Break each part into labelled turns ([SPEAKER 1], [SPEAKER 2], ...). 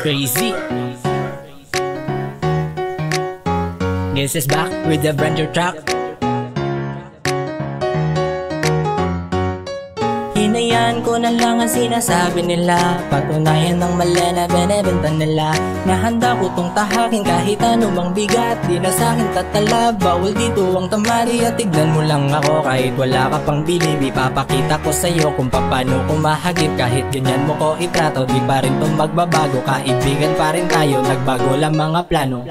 [SPEAKER 1] Crazy. This is back with the brand new track. Hinayaan ko na lang ang sinasabi nila, patunayan ng mali na binibenta nila, na handa ko tong tahakin kahit anumang bigat. Di na sa'kin tatalab, bawal dito ang tamari. At tignan mo lang ako kahit wala ka pang bilib. Ipapakita ko sa'yo kung paano kumahagip. Kahit ganyan mo ko itrato, di pa rin tong magbabago. Kaibigan pa rin tayo, nagbago lang mga plano.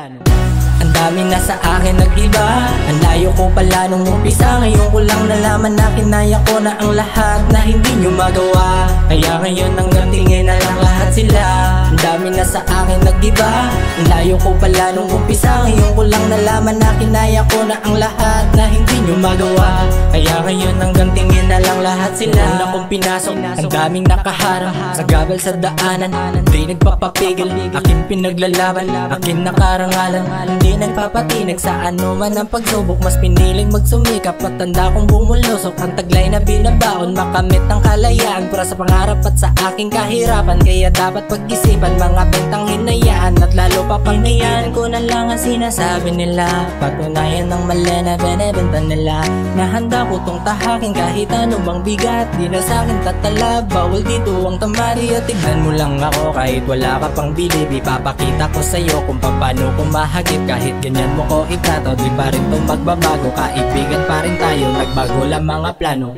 [SPEAKER 1] Ang dami na sa akin nag-iba, ang layo ko pala nung umpisa. Ngayon ko lang nalaman na kinaya ko na ang lahat na hindi nyo magawa. Kaya ngayon hanggang tingin na lang lahat sila. Ang dami na sa akin nag-iba, ang layo ko pala nung umpisa. Ngayon ko lang nalaman na kinaya ko na ang lahat na hindi nyo magawa. Kaya ngayon hanggang tingin na lang lahat sila. Una kong pinasok, ang daming nakaharang sa gabal sa daanan, di nagpapapigil, aking pinaglalaban, aking nakarangalan. Hindi nagpapatinag sa ano man ang pagsubok, mas piniling magsumikap. Matanda kong bumulusok, ang taglay na binabaon, makamit ang kalayaan. Pura sa pangarap at sa aking kahirapan, kaya dapat pag-isipan mga bentang hinayaan. At lalo pa hinayaan ko na lang ang sinasabi nila, patunayan ng mali na binibenta nila, na handa ko tong tahakin kahit anumang bigat. Di na sa'kin tatalab, bawal dito ang tamari. At tignan mo lang ako kahit wala ka pang bilib. Ipapakita ko sa'yo kung paano kumahagip. Kahit ganyan mo ko itrato, di pa rin tong magbabago. Kaibigan pa rin tayo, nagbago lang mga plano.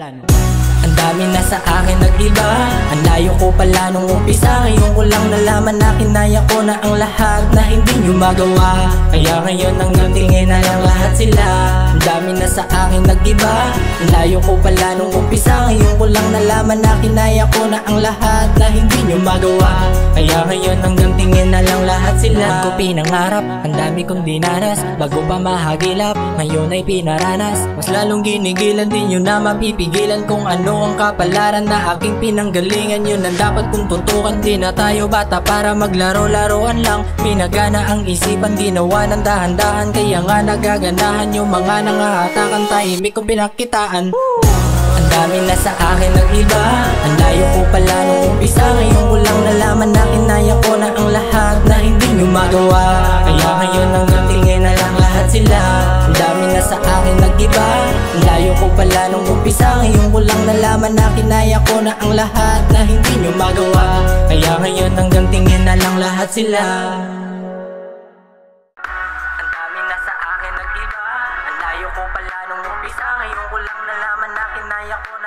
[SPEAKER 1] Ang dami na sa akin nag-iba, ang layo ko pala nung umpisa. Ngayon ko lang nalaman na kinaya ko na ang lahat na hindi nyo magawa. Kaya ngayon hanggang tingin na lang lahat sila. Ang dami na sa akin nag-iba, ang layo ko pala nung umpisa. Ngayon ko lang nalaman na kinaya ko na ang lahat na hindi nyo magawa. Kaya ngayon hanggang tingin na lang lahat sila. Ang ko pinangarap, ang dami kong dinanas, bago pa mahagilap, ngayon ay pinaranas. Mas lalong ginigilan, di nyo na mapipigilan kung ano ang kapalaran na aking pinanggalingan. Yun ang dapat kong tutukan. Di na tayo bata para maglaro-laruan lang. Pinagana ang isipan, ginawa ng dahan-dahan, kaya nga nagaganahan yung mga nangahatakan. Tahimik kong pinakitaan. Ang dami na sa akin nag-iba, ang layo ko pala nung umpisa. Ngayon ko lang nalaman na kinaya ko na ang lahat na hindi nyo magawa. Kaya ngayon hanggang tingin na lang lahat sila. Ang dami na sa akin nag-iba, ang layo ko pala nung umpisa. Ngayon ko lang nalaman na kinaya ko na ang lahat na hindi nyo magawa. Kaya ngayon hanggang tingin na lang lahat sila. Ang dami na sa akin nag-iba, ang layo ko pala nung umpisa. Ngayon ko lang nalaman na kinaya ko na